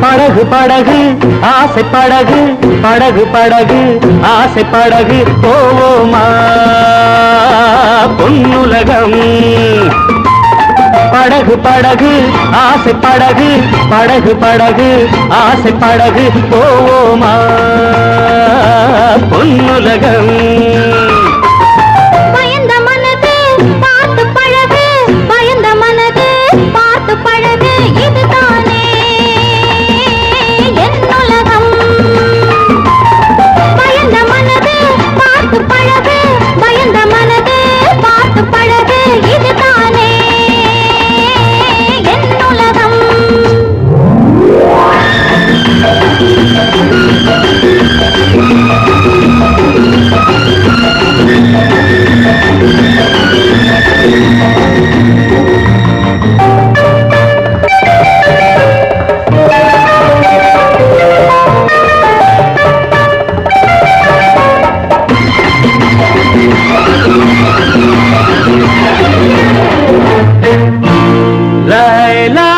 படகு படகு ஆசை படகு படகு படகு ஆசை படகு போவோமா பொன்னுலகம் படகு படகு ஆசை படகு படகு படகு ஆசை படகு போவோமா பொன்னுலகம் பயந்த மனது பார்த்து பழகு பயந்த மனது பார்த்து பழகு இதுதானே என் உலகம் பயந்த மனது பார்த்து பழகு பயந்த மனது பார்த்து பழகு இதுதானே என் உலகம் லைலா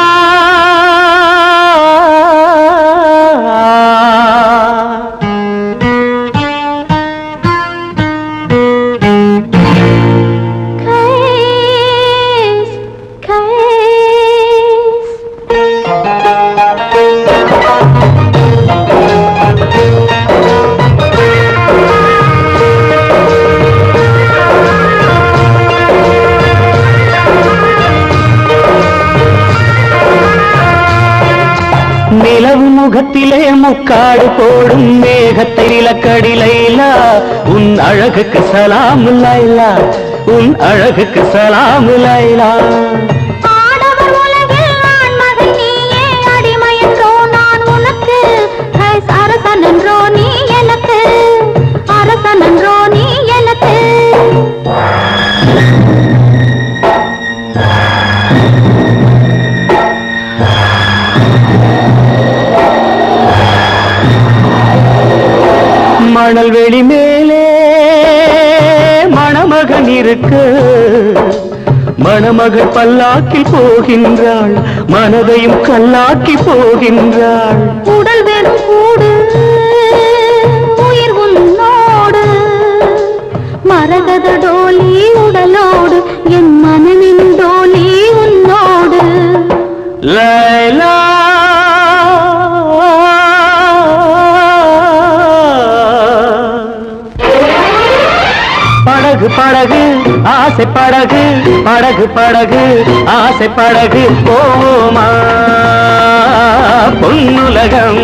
நிலவு முகத்திலே முக்காடு போடும் மேகத்தை நிலக்கடி லைலா உன் அழகுக்கு சலாம் லைலா உன் அழகுக்கு சலாம் லைலா ஆடவர் உலகில் நான் மகன் நீயே அடிமை என்றோ நான் உனக்கு அரசன் என்றோ நீ எனக்கு அரசன் என்றோ நீ எனக்கு மணல் வெளி மேலே மணமகன் இருக்கு மணமகள் பல்லாக்கில் போகின்றாள் மனதையும் கல்லாக்கி போகின்றாள் உடல் வெறும் கூடு உயிர் உன்னோடு மரகத டோலி உடலோடு என் மனமின் டோலி உன்னோடு லைலா படகு படகு ஆசை படகு படகு படகு ஆசை படகு போவோமா பொன்னுலகம்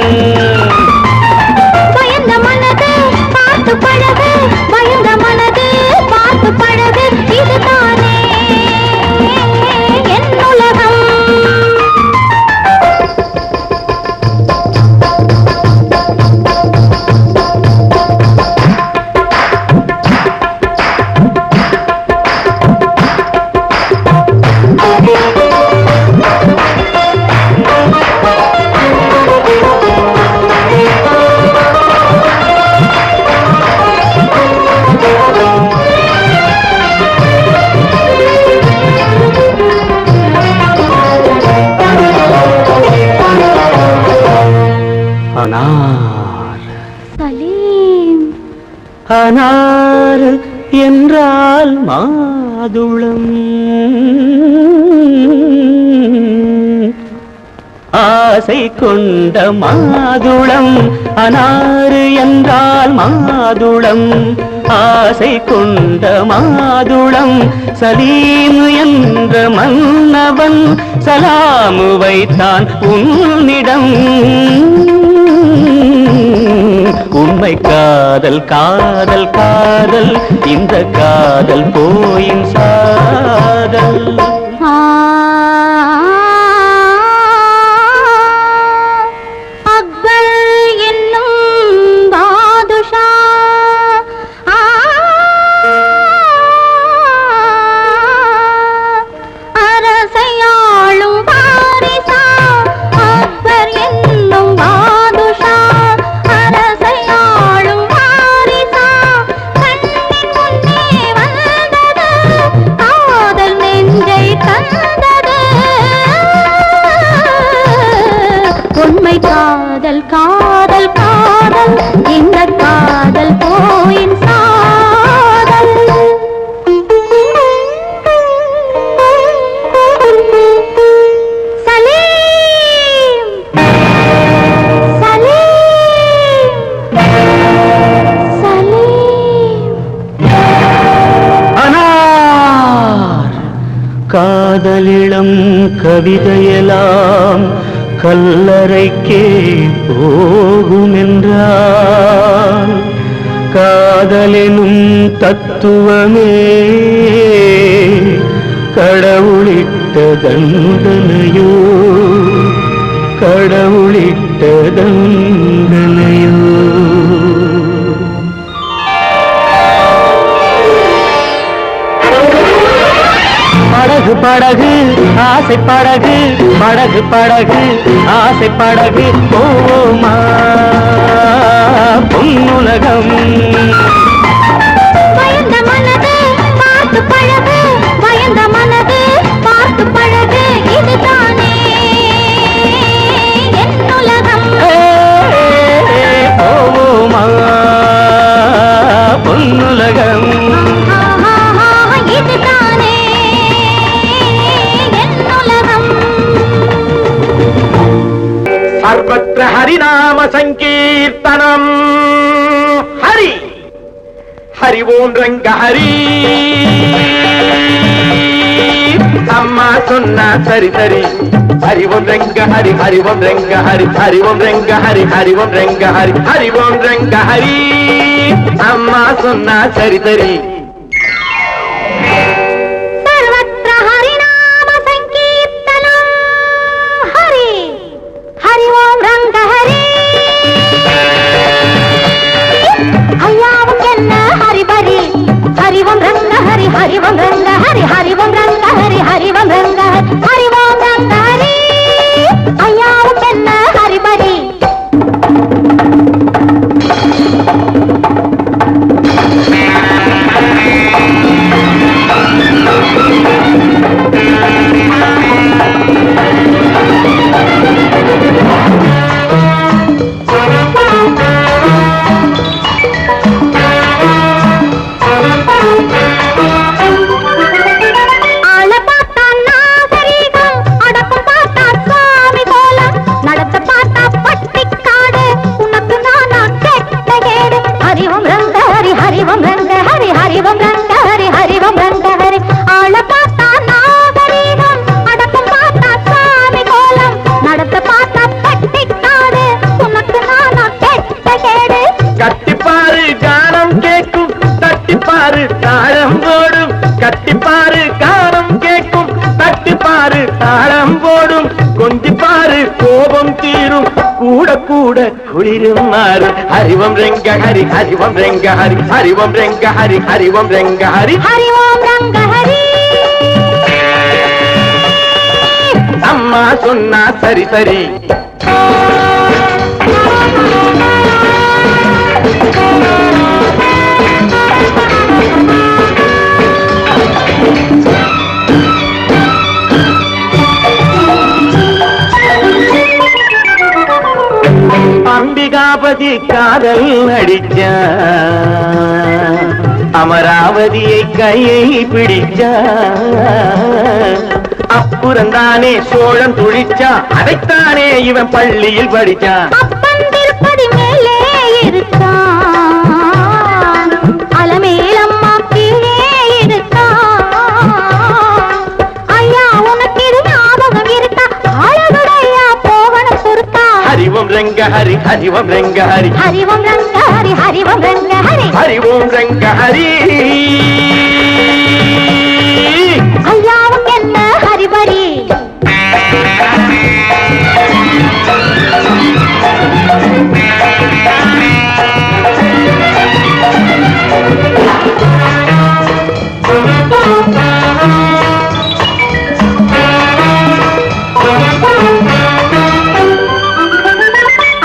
பயந்த மனது பார்த்து பழகு பயந்த மனது பார்த்து பழகு இதுதானே என் உலகம் அனார் சலீம் அனார் என்றால் மாதுளம் ஆசை கொண்ட மாதுளம் அனாறு என்றால் மாதுளம் ஆசை கொண்ட மாதுளம் சலீம் என்ற மன்னவன் சலாமு வைத்தான் உன்னிடம் உண்மை காதல் காதல் காதல் இந்த காதல் போயின் சாதல் அக்பர் என்னும் பாதுஷா அரசையாளும் பாரிசா அக்பர் என்னும் பாதுஷா அரசையாளும் பாரிசா கண்ணின் முன்னே வந்தது காதல் நெஞ்சை காதலிளம் கவிதையெல்லாம் கல்லறைக்கே போகுமென்றால் காதலெனும் தத்துவமே கடவுளிட்ட தண்டனையோ கடவுளிட்ட தண்டனையோ. படகு படகு ஆசை படகு படகு படகு ஆசை படகு போமா பொன்னுலகம். பயந்த மனது பார்த்து பழகு பயந்த மனது பார்த்து பழகு இதுதானே என் உலகம். போமா பொன்னுலகம். இதுதானே என் உலகம். சர்வத்ர ஹரிநாம சங்கீர்த்தனம். ஹரி ஹரி ஓம் ரங்க ஹரி. அம்மா சொன்னா சரி சரி. ஹரி ஓம் ரங்க ஹரி ஹரி ஓம் ரங்க ஹரி ஹரி ஓம் ரங்க ஹரி ஹரி ஓம் ரங்க ஹரி ஹரி ஓம் ரங்க ஹரி. அம்மா சொன்னா சரி சரி. சர்வத்ர ஹரிநாம சங்கீர்த்தனம். ஹரி ஹரி ஓம் ரங்க ஹரி. ஐயாவுக்கு என்ன ஹரிபரி. ஹரி ஓம் ரங்க ஹரி ஹரி ஓம் ரங்க ஹரி ஹரி ஓம் ரங்க ஹரி ஹரி ஓம் ரங்க ஹரி ஹரி ஓம் ரங்க ஹரி. ஐயாவுக்கு என்ன ஹரிபரி. கட்டிப்பாரு கானம் கேட்கும் தட்டிப்பாரு தாளம் போடும். கட்டிப்பாரு கானம் கேட்கும் தட்டிப்பாரு தாளம் போடும். கொஞ்சிப்பாரு கோபம் தீரும் கூட கூட குளிரும் மாறும். ஹரிவம் ரெங்க ஹரி ஹரிவம் ரெங்க ஹரி ஹரிவம் ரெங்க ஹரி ஹரிவம் ரெங்க ஹரி ஹரி ஓம் ரங்க ஹரி. அம்மா சொன்னா சரி சரி. அம்பிகாபதி காதல் நடிச்ச அமராவதியை கையை பிடிச்ச அப்புறந்தானே சோழன் துழிச்சா. அதைத்தானே இவன் பள்ளியில் படிச்சான். அப்பன் திருப்பதி மேலே இருக்கான். அலமேலம்மா கீழே இருக்கான். ஐயா உனக்கு இது ஞாபகம் இருக்கா. அழகுடையா போகணும் பொறுத்தா. ஹரிவம் ரங்க ஹரி ஹரிவம் ரங்க ஹரி ஹரிவம் ரங்க ஹரி ஹரிவம் ரங்க ஹரி ஹரிவோம் ரங்க ஹரி. ஐயாவுக்கு என்ன ஹரிபரி.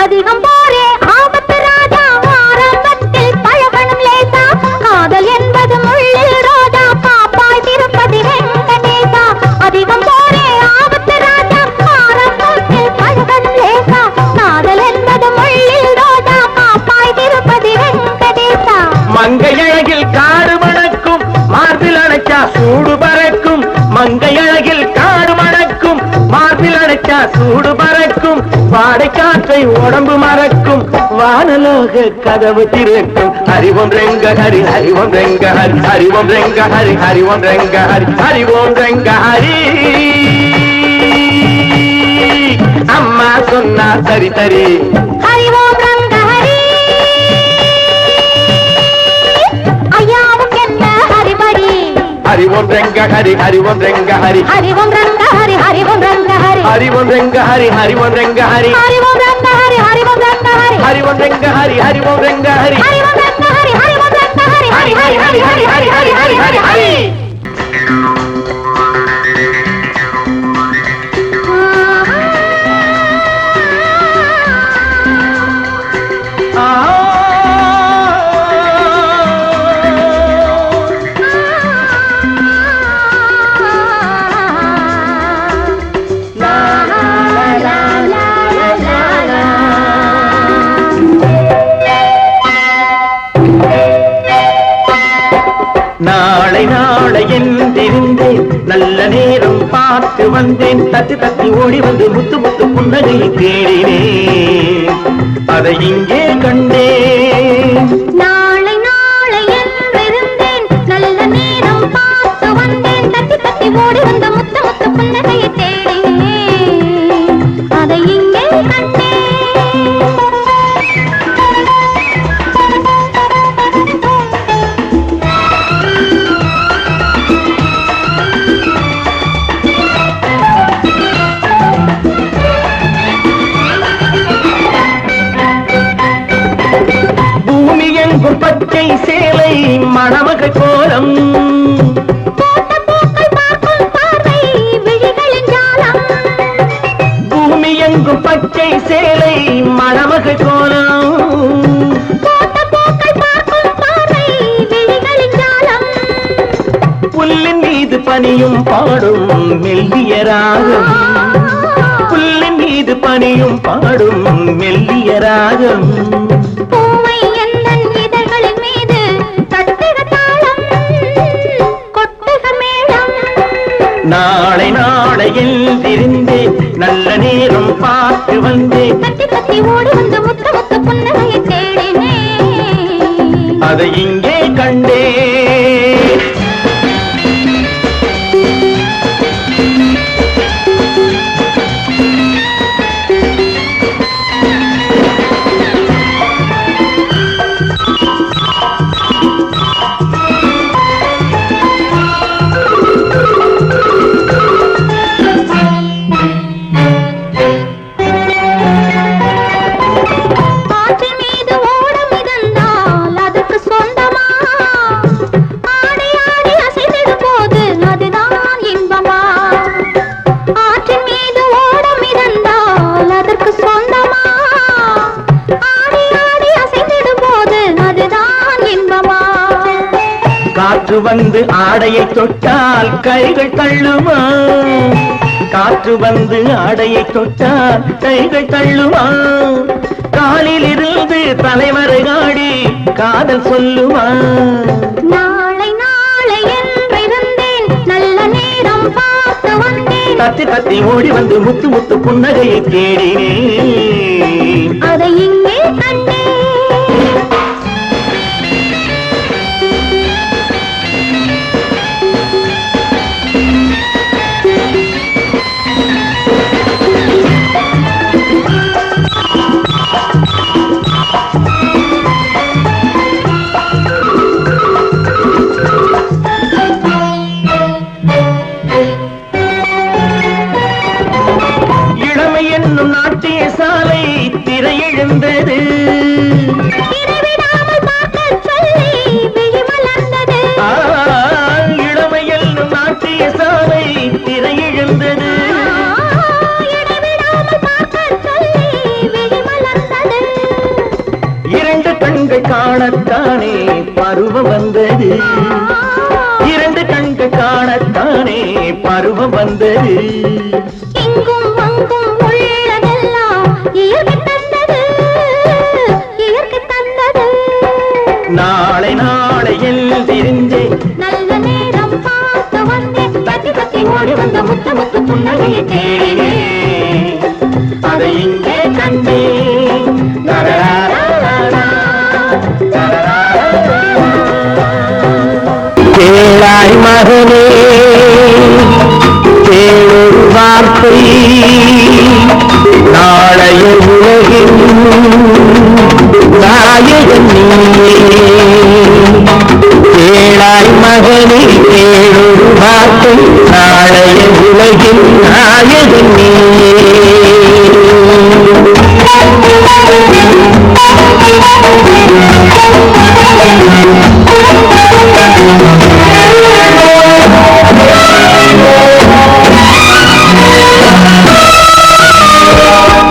அதிகம் போரே ஆபத்து ராஜா. ஆரம்பத்தில் பழகணும் லேசா. காதல் என்பது முள்ளில் ரோஜா. காப்பாய் திருப்பதி வெங்கடேசா. அதிகம் போரே ஆபத்து ராஜா. ஆரம்பத்தில் காற்றை உடம்பு மறக்கும் வானலோக கதவு திறக்கும் ஹரிவோம் ரெங்க ஹரி ஹரிவோம் ரெங்க ஹரி ஹரிவோம் ரெங்க ஹரி ஹரிவோம் ரெங்க ஹரி ஹரிவோம் ரெங்க ஹரி அம்மா சொன்னா சரி சரி ஹரிவோம் ரங்க ஹரி ஐயாவுக்கு என்ன ஹரிபடி ஹரிவோம் ரெங்க ஹரி ஹரிவோம் ரெங்க ஹரி ஹரிவோம் ரங்க ஹரி ஹரிவோம் ரங்க ஹரி ஹரிவோம் ரெங்க ஹரி ஹரிவோம் ரெங்க ஹரி ஹரிவோம் ரங்க ஹரி ஹரிவோம் ரங்க ஹரி ஹரிவோம் ரெங்க ஹரி ஹரிவோம் ரெங்க ஹரி ஹரிவோம் ரங்க ஹரி ஹரிவோம் ரங்க ஹரி ஹரி ஹரி ஹரி ஹரி ஹரி ஹரி ஹரி ஹரி ஹரி நாளை நாளை என்றிருந்தேன் நல்ல நேரம் பார்த்து வந்தேன் தட்டி தட்டி ஓடி வந்து முத்து முத்து புன்னகையை தேடினேன் அதை இங்கே கண்டேன் நாளை நாளை என்றிருந்தேன் நல்ல நேரம் பார்த்து வந்தேன் தட்டி தட்டி ஓடி வந்த முத்து முத்து புன்னகையை தேடினேன் அதை இங்கே கண்டேன் பச்சை சேலை மணமகள் கோலம் பூமி எங்கும் பச்சை சேலை மணமகள் கோலம் புல்லின் மீது பனியும் பாடும் மெல்லிய ராகம் புல்லின் மீது பனியும் பாடும் மெல்லிய ராகம் நாளை நாளை என்றிருந்தேன் நல்ல நேரம் பார்த்து வந்தேன் தட்டி தட்டி ஓடி வந்து முத்த முத்த புன்னகையை தேடினேன் அதை இங்கே கண்டேன் காற்று வந்து ஆடையை தொட்டால் கைகள் தள்ளுமா காற்று வந்து ஆடையை தொட்டால் கைகள் தள்ளுமா காலில் இருந்து தலைவரை ஆடி காதல் சொல்லுமா நாளை நாளை என்றிருந்தேன் நல்ல நேரம் பார்த்து வந்தேன் தத்தி தத்தி ஓடி வந்து முத்து முத்து புன்னகையை தேடினேன் அதை இங்கே கண்டேன் நாட்டிய சாலை திரையெழுந்தது இளமையில் நாட்டிய சாலை திரையெழுந்தது இரண்டு கண்கள் காணத்தானே பருவம் வந்தது இரண்டு கண்கள் காணத்தானே பருவம் வந்தது நாளை நாளை எழுந்திருந்தேன் நல்ல நேரம் பார்த்து வந்தேன் தட்டி தட்டி ஓடி வந்த முத்து முத்து புன்னகையை தேடினேன் அதை இங்கே கண்ட கேளாய் மகனே கேளொரு வார்த்தை நாளைய உலகின் நாயகன் நீயே கேளாய் மகனே கேளொரு வார்த்தை நாளைய உலகின் நாயகன் நீயே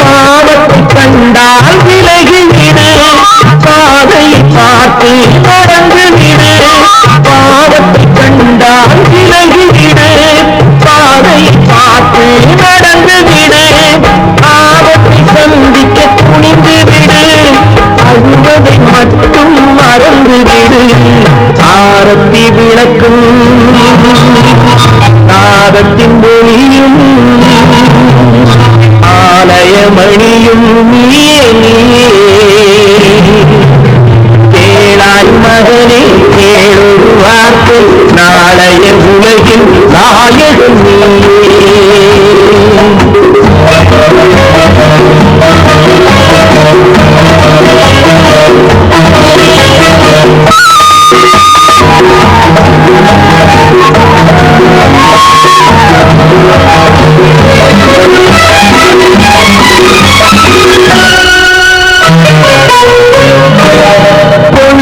பாவத்தை கண்டால் விலகிவிடு பாதையை பார்த்து நடந்துவிடு பாவத்தை கண்டால் விலகிவிடு பாதையை பார்த்து நடந்துவிடு ஆபத்தை சந்திக்க துணிந்துவிடு அழுவதை மட்டும் மறந்துவிடு ஆரத்தி விளக்கும் நாதத்தின் ஒளியும் ஆலயமணியும் நீயே கேளாய் மகனே கேளொரு வார்த்தை நாளைய உலகில் நாயகன் நீயே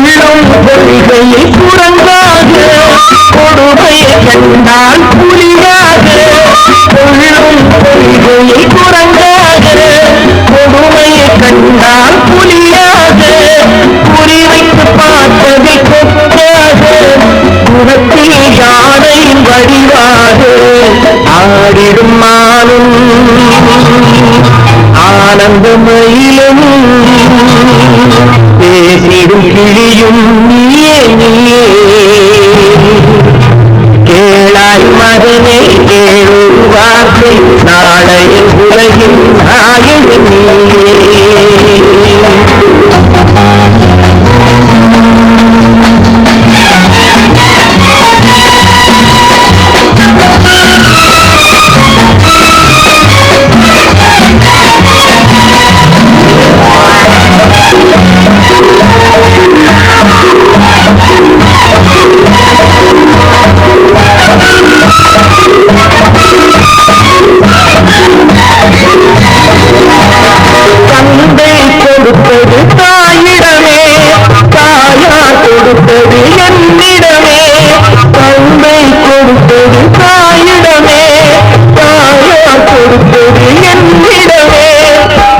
கொள்கையை குரங்காக கொடுமையை கண்டால் புலியாக கொள்ளும் கொள்கையை குரங்காக கொடுமையை கண்டால் புலியாக குறிவைத்து பார்த்ததை கொக்காக குணத்தில் யானையின் வடிவாக ஆடிடும் மானும் ஆனந்தமயிலும் பேசிடும் கிளியும் நீயே நீயே கேளாய் மகனே கேளொரு வார்த்தை நாளைய உலகின் நாயகன் நீயே தந்தை கொடுத்தது தாயிடமே தாயார் கொடுத்தது என்னிடமே தந்தை கொடுத்தது தாயிடமே தாயார் கொடுத்தது என்னிடமே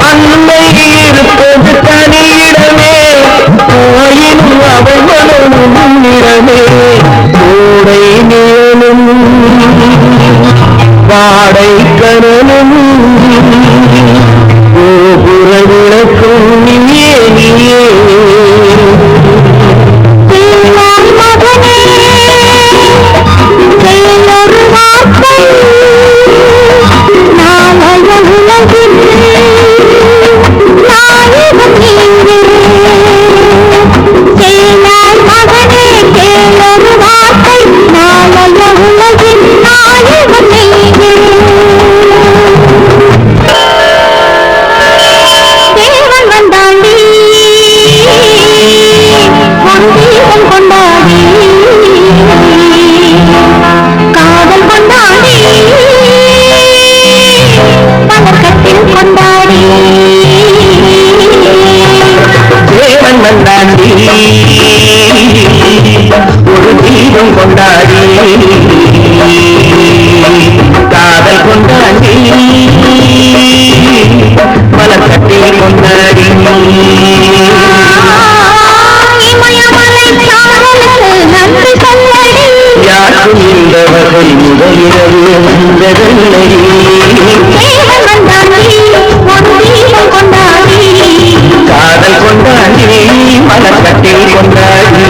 அன்னை இருப்பது தனியிடமே தாயினும் அவள் மனமும் உன்னிடமே கோடை நிழலும் வாடை கனலும் கோபுர விளக்கும் நீயே நீயே கேளாய் மகனே கேளொரு வார்த்தை நாளைய உலகில் நாயகன் நீயே கேளாய் மகனே கேளொரு வார்த்தை நாளைய உலகில் நாயகன் நீயே தேவன் வந்தாண்டி பொன்தீபம் கொண்டாடி காதல் கொண்டாடி பதக்கத்தில் கொண்டாடி தேவன் வந்தாண்டி ஒரு தீபம் கொண்டாடி காதல் கொண்டாடி மலக்கட்டில் கொண்டாடி இமயமலை காதலுக்கு நன்றி சொல்லடி யாரும் இந்த வகை முதலிரவு வந்ததில்லை தேவன் வந்தாண்டி பொன்தீபம் கொண்டாடி காதல் கொண்டாடி மலக்கட்டில் கொண்டாடி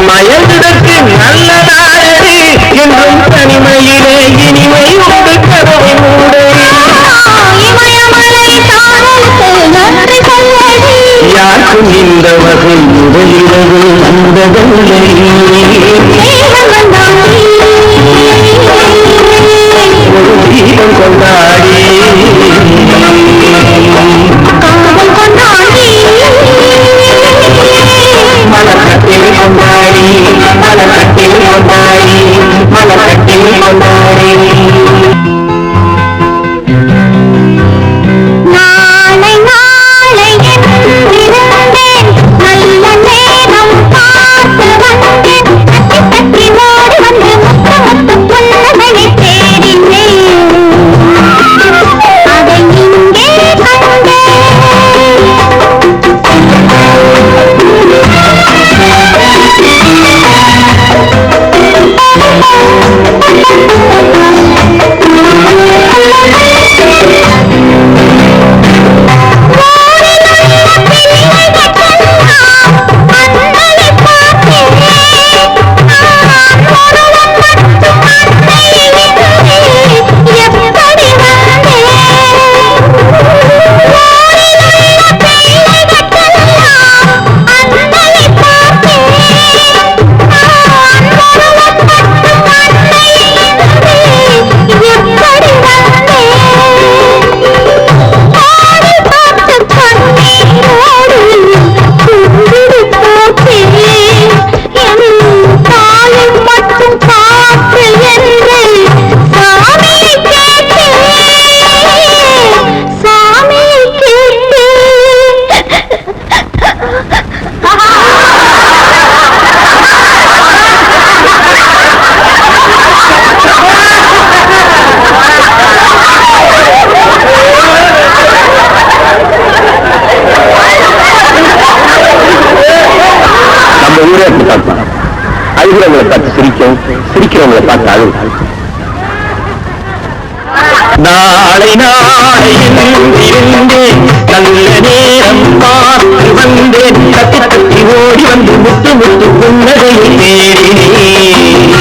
மயங்குதற்கு நல்ல நாளடி என்றும் தனிமையிலே இனிமை உண்டு கதவை மூடு இமயமலை காதலுக்கு நன்றி சொல்லடி யாருக்கும் இந்த வகை முதலிரவு வந்ததில்லை ஒரு தீபம் கொண்டாடி காதல் கொண்டாடி மலக்கட்டில் கொண்டாடி மலக்கட்டில் கொண்டாடி மலக்கட்டில் கொண்டாடி நாளை நாளை என்றிருந்தேன் நல்ல நேரம் பார்த்து வந்தேன் தட்டி தட்டி ஓடி வந்து முத்து முத்து புன்னகையை தேடினேன் அதை இங்கே கண்டேன் அழுகிறவங்களை பார்த்து சிரிக்கும் சிரிக்கிறவங்களை பார்த்து அழு நாளை நாளை இருந்தேன் நல்ல நேரம் பார்த்து வந்தேன் தட்டி தட்டி ஓடி வந்து முத்து முத்து புன்னகையை தேடினேன்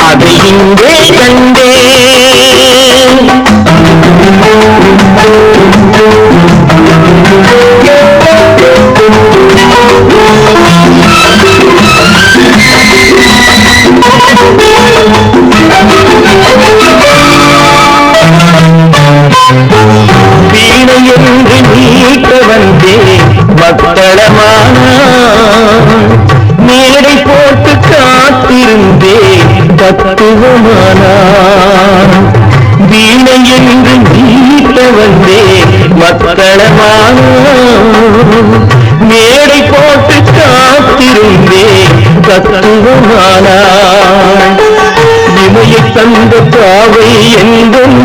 அதை இங்கே கண்டேன் வீணை என்று நீட்ட வந்தே மக்களமான மேடை போட்டு காத்திருந்தே தத்துவமான வீணை என்று நீட்ட வந்தே மக்களமான மேடை போட்டு காத்திருந்தே தத்துவமான இமையை தந்த பாவை என்றும்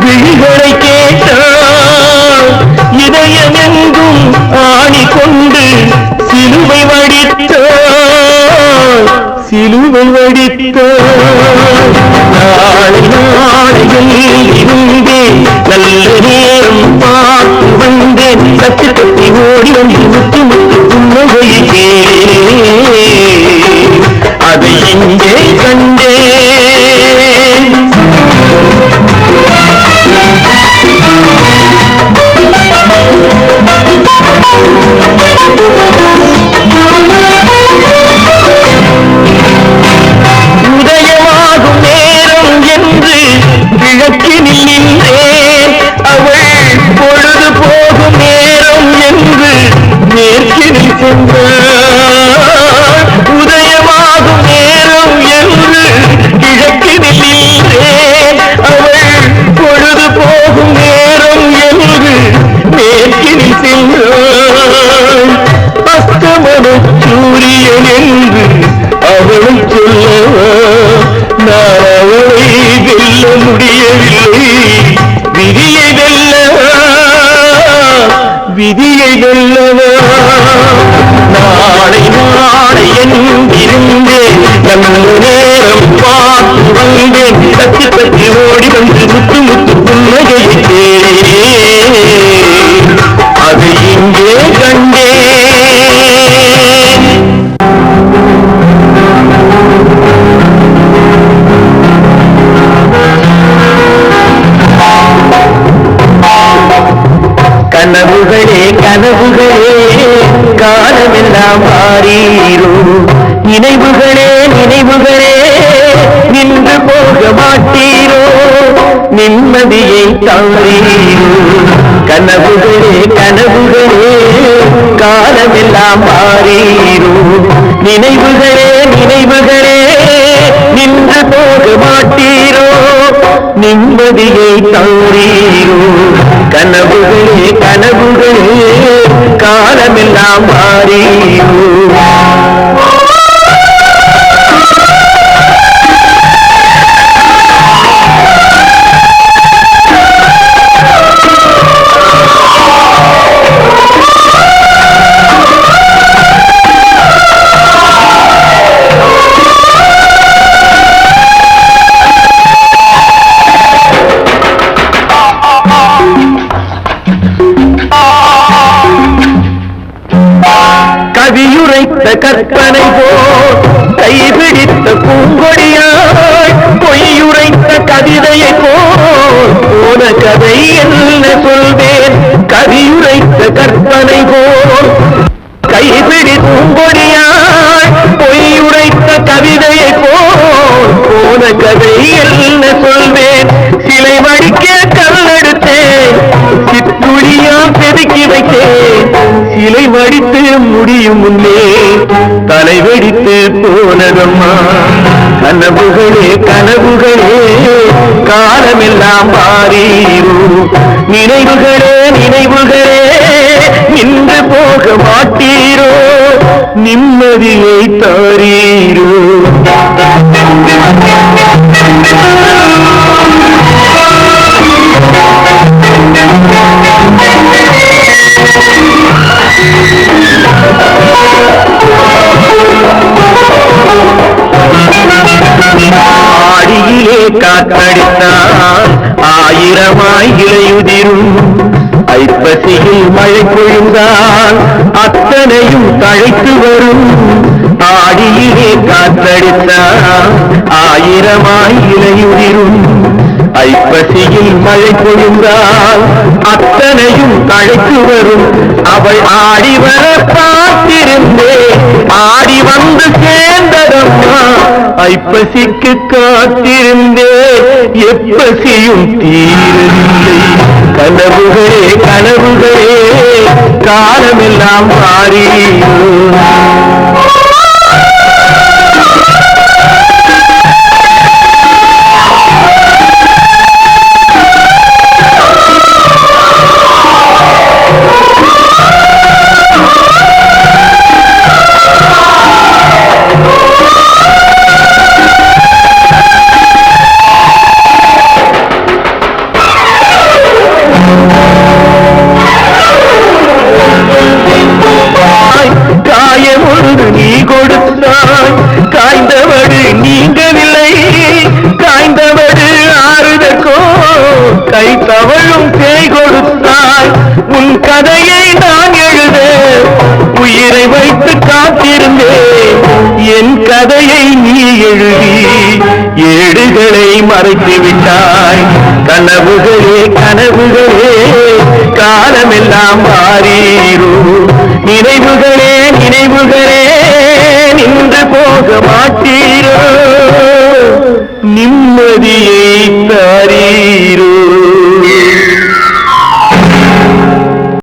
விழிகளை கேட்டால் இதயமெங்கும் ஆணி கொண்டு சிலுவை வடித்தாள் சிலுவை வடித்தாள் நாளை நாளையில் இருந்தேன் நல்ல நேரம் பார்த்து வந்தேன் தட்டி தட்டி ஓடி வந்து முத்து முத்து புன்னகையே அதை இங்கே கண்டேன் உதயமாகும் நேரம் என்று கிழக்கினில் நின்றேன் அவள் பொழுது போகும் நேரம் என்று மேற்கினில் சென்றாள் உதயமாகும் நேரம் என்று கிழக்கினில் நின்றேன் அவள் பொழுது போகும் நேரம் என்று மேற்கினில் சென்றாள் அஸ்தமன சூரியன் என்று அவளை சொல்லவா நான் அவளை வெல்ல முடியவில்லை விதியை வெல்லவா விதியை வெல்லவா நாளை நாளை என்றிருந்தேன் நல்ல நேரம் பார்த்து வந்தேன் தட்டி தட்டி ஓடி வந்து முத்து முத்து புன்னகையை தேடினேன் அதை இங்கே கண்டேன் நினைவுகளே நினைவுகளே நின்று போக மாட்டீரோ நிம்மதியை தாரீரோ கனவுகளே கனவுகளே காலமெல்லாம் மாறீரோ நினைவுகளே நினைவுகளே நின்று போக மாட்டீரோ நிம்மதியை தாரீரோ கனவுகளே கனவுகளே காலமெல்லாம் மாறீரோ கவியுரைத்த கற்பனை போல் கைபிடித்த பூங்கொடியாய் பொய்யுரைத்த கவிதையை போல் போன கதை என்ன சொல்வேன் கவியுரைத்த கற்பனை போல் கைபிடி பூங்கொடியாய் பொய்யுரைத்த கவிதையை போல் போன கதை என்ன சொல்வேன் சிலை வடிக்க கல்லெடுத்தேன் சித்துளியா செதுக்கி வைத்தேன் சிலை வடித்து முடியும் முன்னே தலை வெடித்து போனதம்மா கனவுகளே கனவுகளே காலமெல்லாம் மாறீரோ நினைவுகளே நினைவுகளே நின்று போக மாட்டீரோ நிம்மதியை தாரீரோ ஆடியிலே காத்தடித்தால் ஆயிரமாய் இலையுதிரும் ஐப்பசியில் மழை பொழிந்தால் அத்தனையும் தழைத்து வரும் ஆடியிலே காத்தடித்தால் ஆயிரமாய் இலையுதிரும் ஐப்பசியில் மழை பொழிந்தால் அத்தனையும் தழைத்து வரும் அவள் ஆடி வர பார்த்திருந்தே ஆடி வந்து சேர்ந்ததம்மா ஐப்பசிக்கு காத்திருந்தே எப்பசியும் தீரவில்லை கனவுகளே கனவுகளே காலமெல்லாம் மாறீரோ காயமொன்று நீ கொடுத்தாய் காய்ந்தவடு நீங்கவில்லை காய்ந்தவடு ஆறுதற்கோ கை தவழும் பேய் கொடுத்தாய் உன் கதையை நான் எழுத உயிரை வைத்து காத்திருந்தேன் என் கதையை நீ எழுதி ஏடுகளை மறைத்து விட்டாய் கனவுகளே கனவுகளே காலமெல்லாம் மாறீரோ நினைவுகளே நினைவுகளே நின்று போக மாட்டீரோ நிம்மதியை தாரீரோ